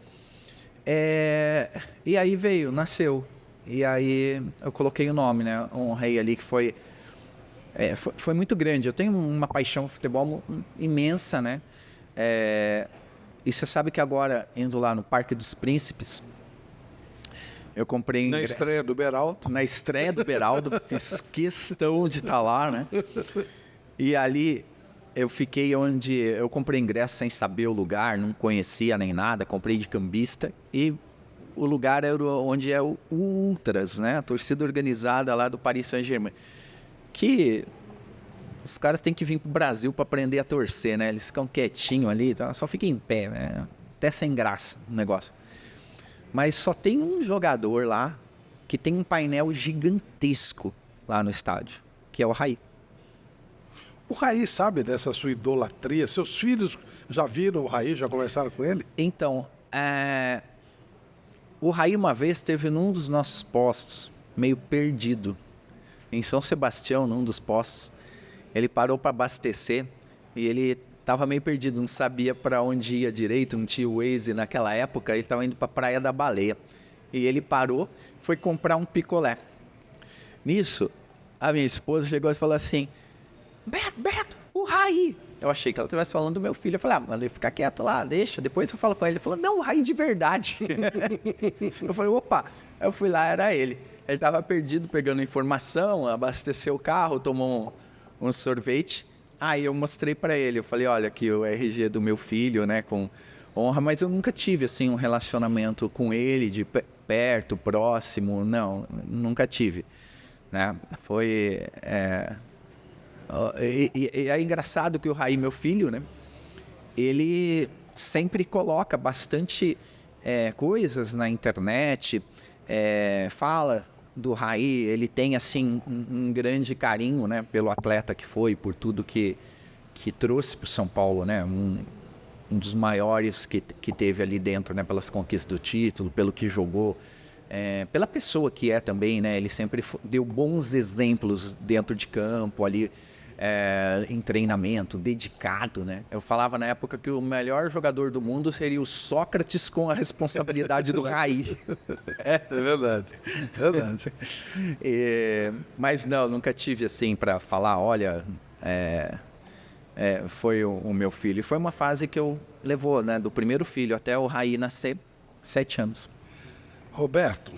E aí nasceu. E aí eu coloquei o nome, né? Honrei ali, que foi muito grande. Eu tenho uma paixão por futebol imensa, né? E você sabe que agora, indo lá no Parque dos Príncipes, eu comprei... Na estreia do Beraldo. Na estreia do Beraldo, fiz questão de estar lá, né? E ali eu fiquei onde eu comprei ingresso sem saber o lugar, não conhecia nem nada, comprei de cambista e o lugar era onde é o Ultras, né? A torcida organizada lá do Paris Saint-Germain. Que os caras têm que vir pro Brasil para aprender a torcer, né? Eles ficam quietinhos ali, só ficam em pé, né? Até sem graça o negócio. Mas só tem um jogador lá que tem um painel gigantesco lá no estádio, que é o Raí. O Raí sabe dessa sua idolatria? Seus filhos já viram o Raí, já conversaram com ele? Então, o Raí uma vez esteve num dos nossos postos, meio perdido, em São Sebastião, num dos postos. Ele parou para abastecer e ele estava meio perdido, não sabia para onde ia direito, não tinha o Waze naquela época, ele estava indo para a Praia da Baleia. E ele parou, foi comprar um picolé. Nisso, a minha esposa chegou e falou assim... Beto, o Raí. Eu achei que ela estivesse falando do meu filho. Eu falei, manda ele ficar quieto lá, deixa, depois eu falo com ele. Ele falou, não, o Raí de verdade. Eu falei, opa. Aí eu fui lá, era ele. Ele estava perdido, pegando informação, abasteceu o carro, tomou um sorvete. Aí eu mostrei para ele, eu falei, olha aqui o RG do meu filho, né, com honra, mas eu nunca tive, assim, um relacionamento com ele, de perto, próximo, não, nunca tive, né, foi... E é engraçado que o Raí, meu filho, né, ele sempre coloca bastante coisas na internet, fala do Raí, ele tem assim um grande carinho, né, pelo atleta que foi, por tudo que trouxe para o São Paulo, né, um dos maiores que teve ali dentro, né, pelas conquistas do título, pelo que jogou, pela pessoa que é também, né, ele sempre deu bons exemplos dentro de campo ali, em treinamento, dedicado, né? Eu falava na época que o melhor jogador do mundo seria o Sócrates com a responsabilidade do Raí. É verdade. Mas não, nunca tive assim para falar, olha, foi o meu filho. E foi uma fase que eu levou, né, do primeiro filho até o Raí nascer, 7 anos. Roberto,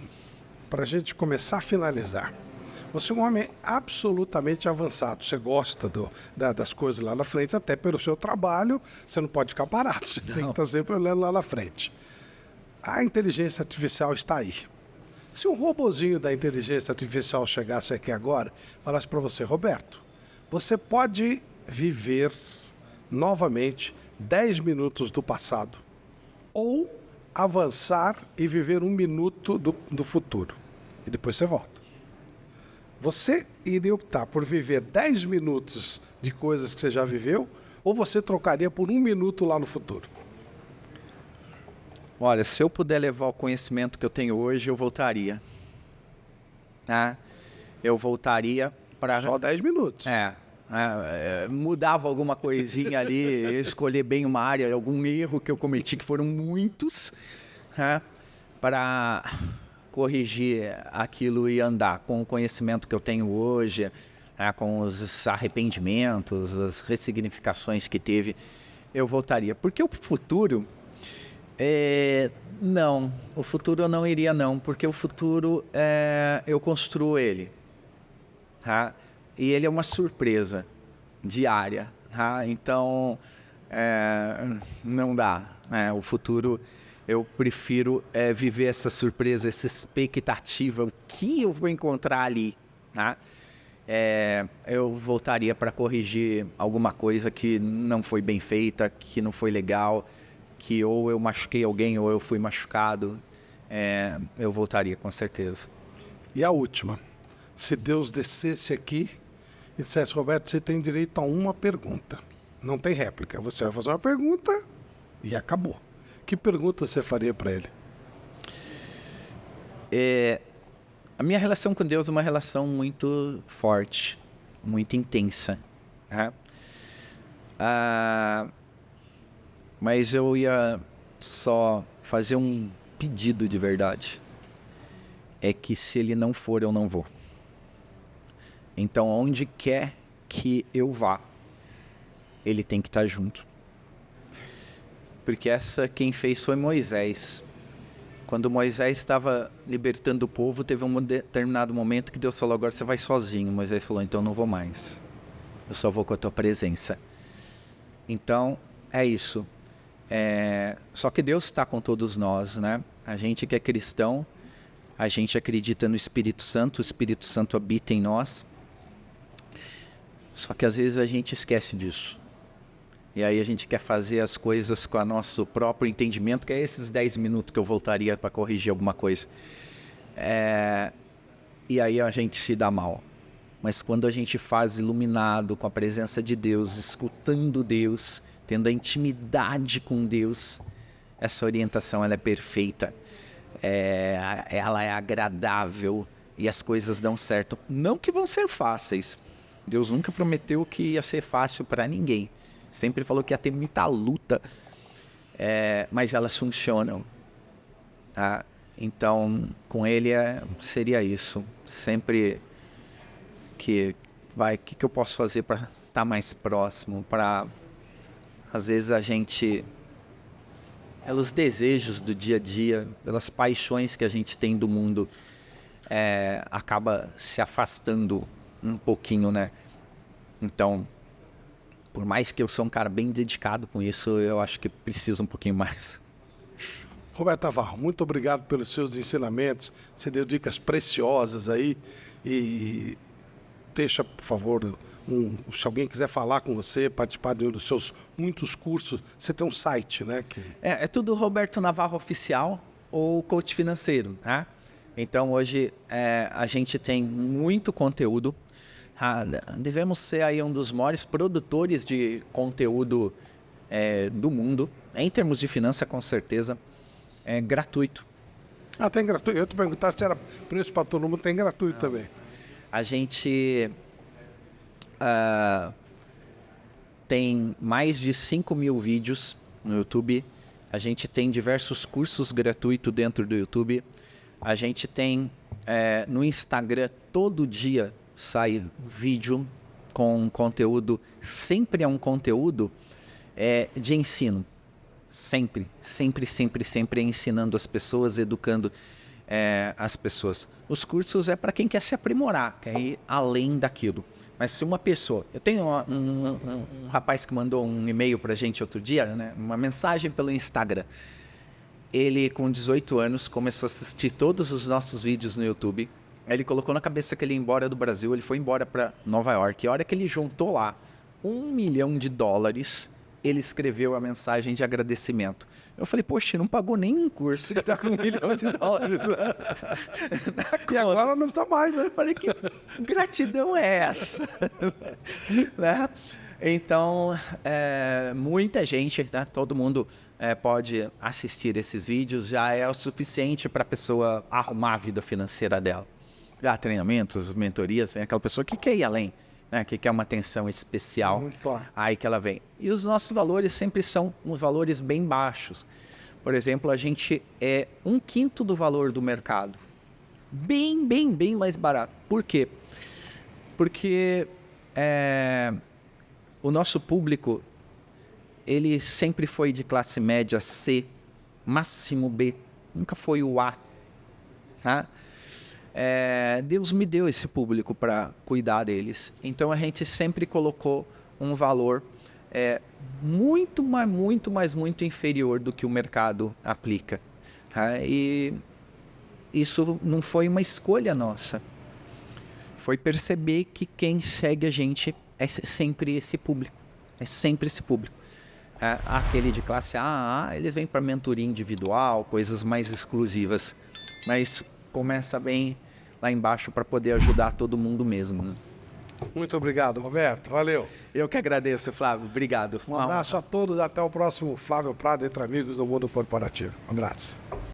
para a gente começar a finalizar, você é um homem absolutamente avançado. Você gosta das coisas lá na frente, até pelo seu trabalho. Você não pode ficar parado, você tem que estar sempre olhando lá na frente. A inteligência artificial está aí. Se um robozinho da inteligência artificial chegasse aqui agora e falasse para você, Roberto, você pode viver novamente 10 minutos do passado ou avançar e viver 1 minuto do futuro. E depois você volta. Você iria optar por viver 10 minutos de coisas que você já viveu ou você trocaria por 1 minuto lá no futuro? Olha, se eu puder levar o conhecimento que eu tenho hoje, eu voltaria. Tá? Eu voltaria para... Só 10 minutos. Mudava alguma coisinha ali, escolher bem uma área, algum erro que eu cometi, que foram muitos, para corrigir aquilo e andar com o conhecimento que eu tenho hoje, com os arrependimentos, as ressignificações que teve, eu voltaria. Porque o futuro, não, o futuro eu não iria não, porque o futuro eu construo ele, tá? e ele é uma surpresa diária, tá? Então, não dá. O futuro, eu prefiro viver essa surpresa, essa expectativa, o que eu vou encontrar ali, tá? Eu voltaria para corrigir alguma coisa que não foi bem feita, que não foi legal, que ou eu machuquei alguém ou eu fui machucado. Eu voltaria, com certeza. E a última, se Deus descesse aqui e dissesse, Roberto, você tem direito a uma pergunta. Não tem réplica. Você vai fazer uma pergunta e acabou. Que pergunta você faria para ele? A minha relação com Deus é uma relação muito forte, muito intensa. Né? Mas eu ia só fazer um pedido de verdade. É que se ele não for, eu não vou. Então, onde quer que eu vá, ele tem que estar junto. Porque quem fez foi Moisés. Quando Moisés estava libertando o povo, teve um determinado momento que Deus falou, agora você vai sozinho. Moisés falou, então não vou mais. Eu só vou com a tua presença. Então, é isso. Só que Deus está com todos nós, né? A gente que é cristão, a gente acredita no Espírito Santo, o Espírito Santo habita em nós. Só que às vezes a gente esquece disso. E aí a gente quer fazer as coisas com o nosso próprio entendimento, que é esses 10 minutos que eu voltaria para corrigir alguma coisa. E aí a gente se dá mal. Mas quando a gente faz iluminado com a presença de Deus, escutando Deus, tendo a intimidade com Deus, essa orientação ela é perfeita. Ela é agradável e as coisas dão certo. Não que vão ser fáceis. Deus nunca prometeu que ia ser fácil para ninguém. Sempre falou que ia ter muita luta, mas elas funcionam. Tá? Então, com ele seria isso. Sempre que eu posso fazer para estar mais próximo, para às vezes a gente, pelos desejos do dia a dia, pelas paixões que a gente tem do mundo, acaba se afastando um pouquinho, né? Então, por mais que eu sou um cara bem dedicado com isso, eu acho que preciso um pouquinho mais. Roberto Navarro, muito obrigado pelos seus ensinamentos. Você deu dicas preciosas aí. E deixa, por favor, se alguém quiser falar com você, participar de um dos seus muitos cursos, você tem um site, né? É tudo Roberto Navarro Oficial ou Coach Financeiro, tá? Então, hoje, a gente tem muito conteúdo. Devemos ser aí um dos maiores produtores de conteúdo do mundo, em termos de finança, com certeza, gratuito. Tem gratuito. Eu te perguntar se era preço para todo mundo, tem gratuito também. A gente tem mais de 5.000 vídeos no YouTube, a gente tem diversos cursos gratuitos dentro do YouTube, a gente tem no Instagram todo dia sai vídeo com conteúdo, sempre é um conteúdo de ensino. Sempre ensinando as pessoas, educando as pessoas. Os cursos é para quem quer se aprimorar, quer ir além daquilo. Mas se uma pessoa... Eu tenho um rapaz que mandou um e-mail para a gente outro dia, né, uma mensagem pelo Instagram. Ele, com 18 anos, começou a assistir todos os nossos vídeos no YouTube. Ele colocou na cabeça que ele ia embora do Brasil, ele foi embora para Nova York. E a hora que ele juntou lá $1 milhão, ele escreveu a mensagem de agradecimento. Eu falei, poxa, não pagou nenhum curso que tá com $1 milhão. E agora não precisa mais, né? Eu falei, que gratidão é essa? Né? Então, muita gente, né? Todo mundo pode assistir esses vídeos, já é o suficiente para a pessoa arrumar a vida financeira dela. Já treinamentos, mentorias, vem aquela pessoa que quer ir além, né? Que quer uma atenção especial, claro. Aí que ela vem. E os nossos valores sempre são uns valores bem baixos. Por exemplo, a gente é 1/5 do valor do mercado. Bem mais barato. Por quê? Porque o nosso público, ele sempre foi de classe média C, máximo B, nunca foi o A. Tá? Deus me deu esse público para cuidar deles. Então a gente sempre colocou um valor muito inferior do que o mercado aplica. E isso não foi uma escolha nossa. Foi perceber que quem segue a gente é sempre esse público. É sempre esse público. Aquele de classe A, ele vem para mentoria individual, coisas mais exclusivas. Mas começa bem lá embaixo para poder ajudar todo mundo mesmo. Né? Muito obrigado, Roberto. Valeu. Eu que agradeço, Flávio. Obrigado. Um abraço a todos. Até o próximo Flávio Prado Entre Amigos do Mundo Corporativo. Um abraço.